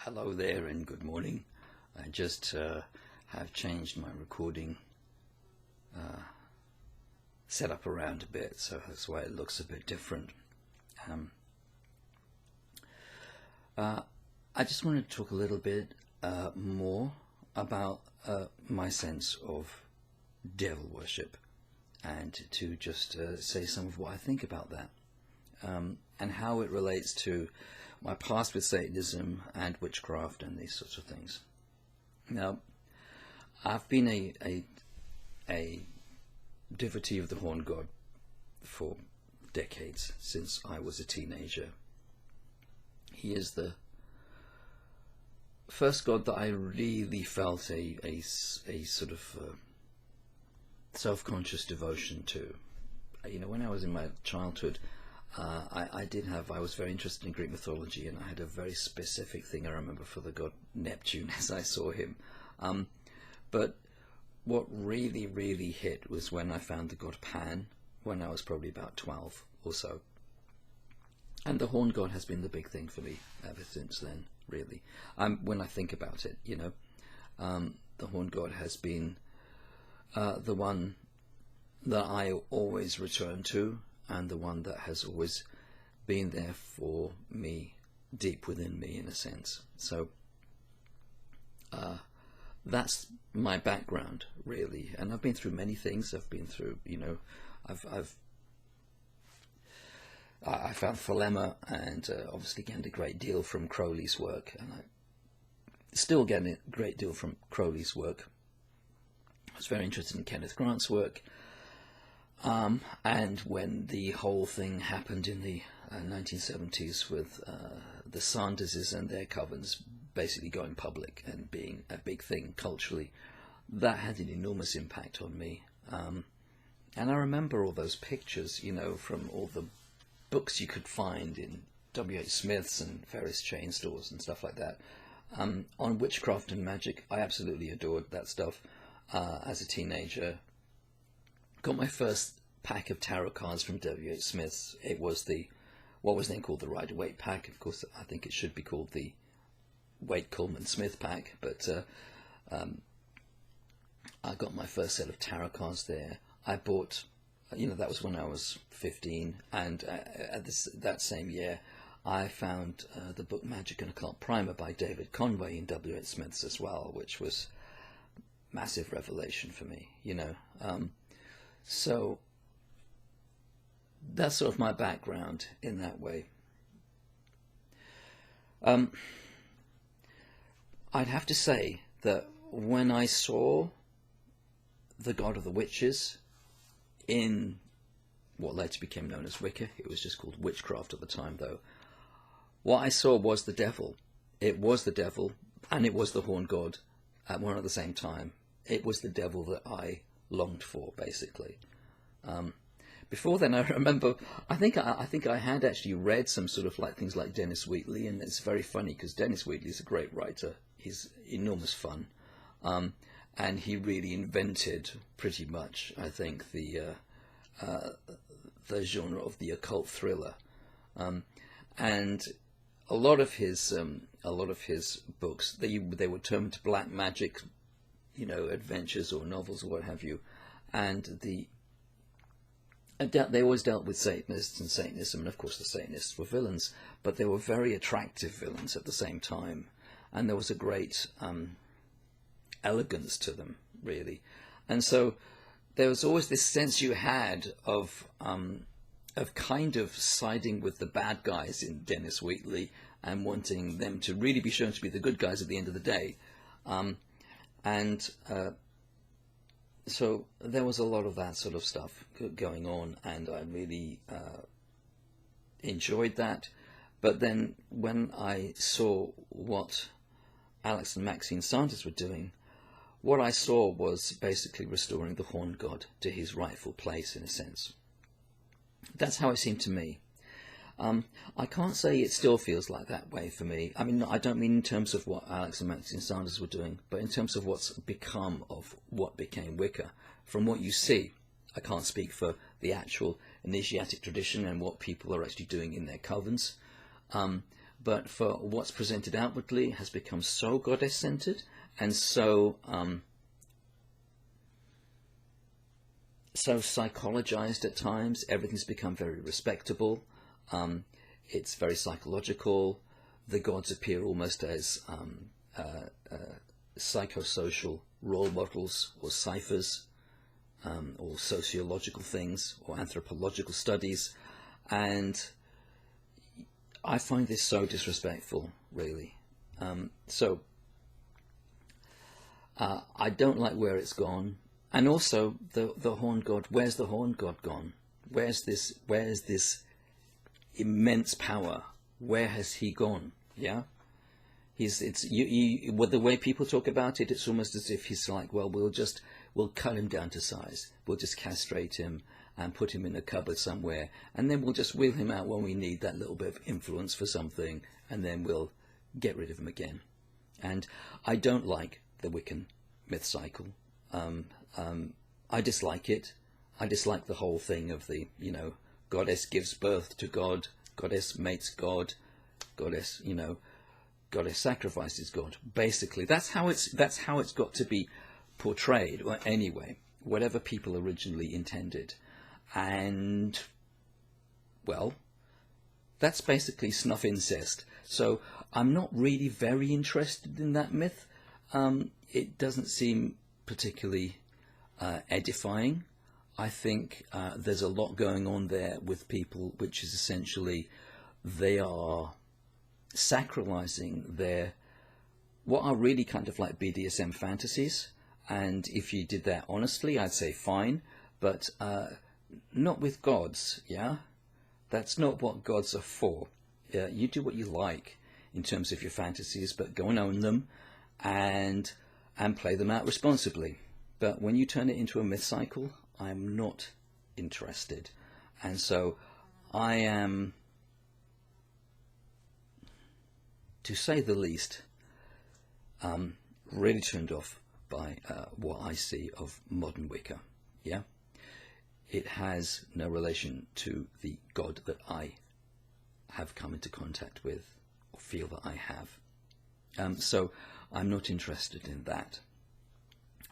Hello there and good morning. I just have changed my recording setup around a bit, so that's why it looks a bit different. I just wanted to talk a little bit more about my sense of devil worship, and to just say some of what I think about that, and how it relates to my past with Satanism and witchcraft and these sorts of things. Now, I've been a devotee of the Horn God for decades, since I was a teenager. He is the first God that I really felt a sort of self-conscious devotion to. You know, when I was in my childhood, I was very interested in Greek mythology, and I had a very specific thing I remember for the god Neptune as I saw him. But what really hit was when I found the god Pan, when I was probably about 12 or so. And the Horn God has been the big thing for me ever since then, really. When I think about it, you know, the Horn God has been the one that I always return to, and the one that has always been there for me, deep within me, in a sense. So that's my background, really. And I've been through many things. I've been through, you know, I found Thelema, and obviously gained a great deal from Crowley's work, and I still get a great deal from Crowley's work. I was very interested in Kenneth Grant's work. And when the whole thing happened in the 1970s with the Sanderses and their covens basically going public and being a big thing culturally, that had an enormous impact on me. And I remember all those pictures, you know, from all the books you could find in W.H. Smith's and various chain stores and stuff like that, on witchcraft and magic. I absolutely adored that stuff as a teenager. Got my first pack of tarot cards from W.H. Smith's. It was what was then called the Rider-Waite pack. Of course, I think it should be called the Waite-Coleman-Smith pack. But I got my first set of tarot cards there. I bought, you know, that was when I was 15. And that same year, I found the book Magic and Occult Primer by David Conway in W.H. Smith's as well, which was massive revelation for me, you know. So that's sort of my background in that way. I'd have to say that when I saw the God of the Witches in what later became known as Wicca, it was just called witchcraft at the time though, what I saw was the devil. It was the devil, and it was the Horn God at one at the same time. It was the devil that I longed for, basically. Before then, I remember, I think I had actually read some sort of like things like Dennis Wheatley, and it's very funny because Dennis Wheatley is a great writer. He's enormous fun, and he really invented pretty much, I think, the genre of the occult thriller, and a lot of his books, they were termed black magic, you know, adventures or novels or what have you, and they always dealt with Satanists and Satanism, and of course the Satanists were villains, but they were very attractive villains at the same time, and there was a great elegance to them, really. And so there was always this sense you had of kind of siding with the bad guys in Dennis Wheatley and wanting them to really be shown to be the good guys at the end of the day. So there was a lot of that sort of stuff going on, and I really enjoyed that. But then when I saw what Alex and Maxine Sanders were doing, what I saw was basically restoring the Horn God to his rightful place, in a sense. That's how it seemed to me. I can't say it still feels like that way for me. I mean, I don't mean in terms of what Alex and Maxine Sanders were doing, but in terms of what's become of what became Wicca. From what you see, I can't speak for the actual initiatic tradition and what people are actually doing in their covens, but for what's presented outwardly has become so goddess-centered and so so psychologized at times. Everything's become very respectable. It's very psychological. The gods appear almost as psychosocial role models or ciphers, or sociological things or anthropological studies, and I find this so disrespectful, really. I don't like where it's gone, and also the horned god. Where's the horned god gone? Where's this immense power? Where has he gone? Yeah, with the way people talk about it, it's almost as if he's like, well, we'll cut him down to size. We'll just castrate him and put him in a cupboard somewhere, and then we'll just wheel him out when we need that little bit of influence for something, and then we'll get rid of him again. And I don't like the Wiccan myth cycle. I dislike it. I dislike the whole thing of the, goddess gives birth to God, goddess mates God, goddess, goddess sacrifices God. Basically, that's how it's got to be portrayed, or anyway, whatever people originally intended. And, well, that's basically snuff incest. So I'm not really very interested in that myth. It doesn't seem particularly edifying. I think there's a lot going on there with people, which is essentially they are sacralizing what are really kind of like BDSM fantasies. And if you did that honestly, I'd say fine, but not with gods, yeah? That's not what gods are for. You do what you like in terms of your fantasies, but go and own them and play them out responsibly. But when you turn it into a myth cycle, I'm not interested. And so I am, to say the least, really turned off by what I see of modern Wicca. Yeah, it has no relation to the God that I have come into contact with or feel that I have. So I'm not interested in that.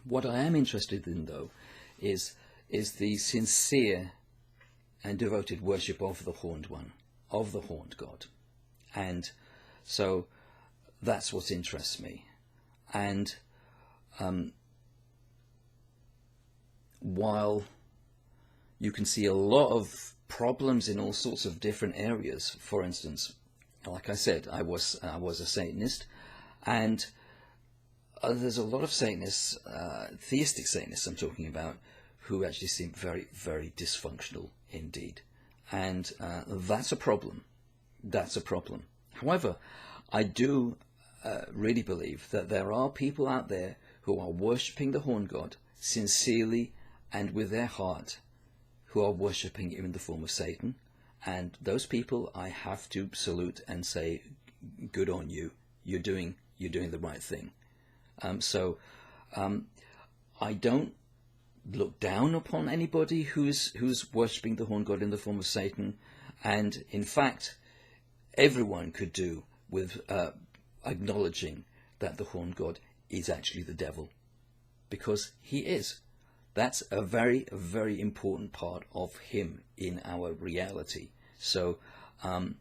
What I am interested in, though, is the sincere and devoted worship of the horned one, of the horned god. And so that's what interests me. And while you can see a lot of problems in all sorts of different areas, for instance, like I said, I was a Satanist, and there's a lot of Satanists, theistic Satanists I'm talking about, who actually seem very, very dysfunctional indeed. And that's a problem. That's a problem. However, I do really believe that there are people out there who are worshipping the horned god sincerely and with their heart, who are worshipping him in the form of Satan. And those people I have to salute and say, good on you. You're doing the right thing. So I don't look down upon anybody who's worshipping the horned god in the form of Satan. And in fact, everyone could do with acknowledging that the horned god is actually the devil, because he is. That's a very, very important part of him in our reality. So I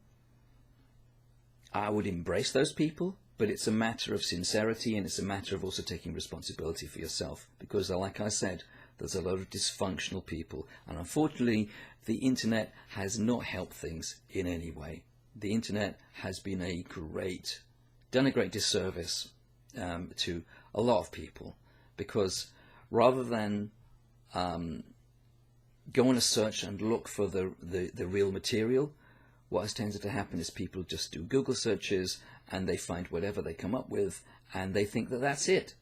would embrace those people, but it's a matter of sincerity, and it's a matter of also taking responsibility for yourself, because like I said, there's a lot of dysfunctional people, and unfortunately the internet has not helped things in any way. The internet has been done a great disservice to a lot of people, because rather than go on a search and look for the real material, what has tended to happen is people just do Google searches and they find whatever they come up with, and they think that that's it,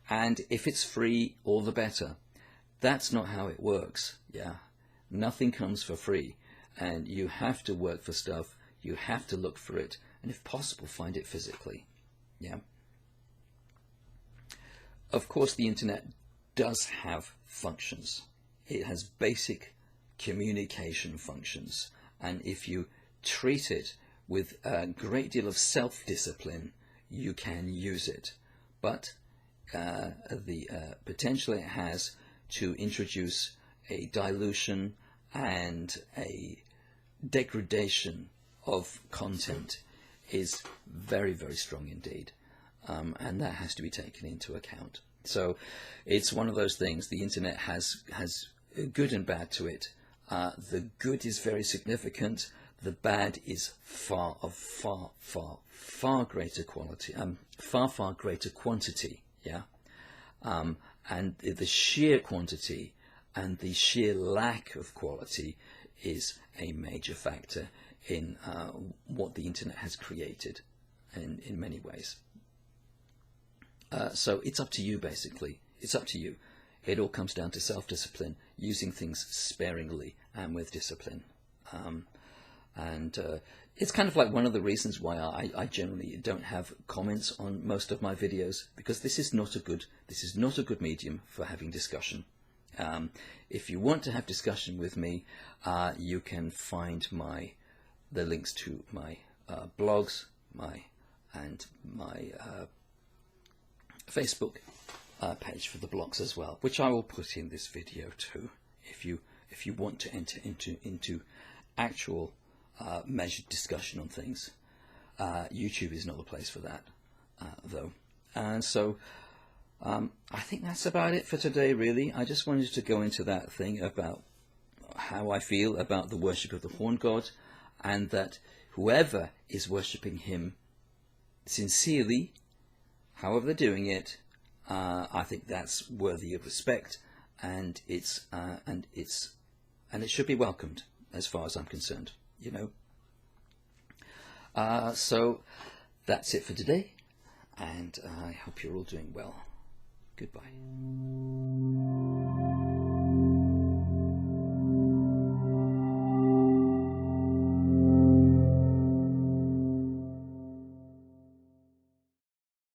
and if it's free, all the better. That's not how it works. Yeah, nothing comes for free, and you have to work for stuff. You have to look for it, and if possible, find it physically. Yeah. Of course, the internet does have functions. It has basic communication functions, and if you treat it with a great deal of self-discipline, you can use it. But the potential it has to introduce a dilution and a degradation of content is very, very strong indeed. And that has to be taken into account. So it's one of those things. The internet has good and bad to it. The good is very significant. The bad is far greater quality, far greater quantity. Yeah, and the sheer quantity and the sheer lack of quality is a major factor in what the internet has created, in many ways. So it's up to you, basically. It's up to you. It all comes down to self-discipline, using things sparingly and with discipline. It's kind of like one of the reasons why I generally don't have comments on most of my videos, because this is not a good medium for having discussion. If you want to have discussion with me, you can find the links to my blogs, my Facebook page for the blogs as well, which I will put in this video too. If you want to enter into actual measured discussion on things, YouTube is not the place for that, though. And so I think that's about it for today, really. I just wanted to go into that thing about how I feel about the worship of the horn god, and that whoever is worshipping him sincerely, however they're doing it, I think that's worthy of respect, and it should be welcomed, as far as I'm concerned. You know. So that's it for today, and I hope you're all doing well. Goodbye.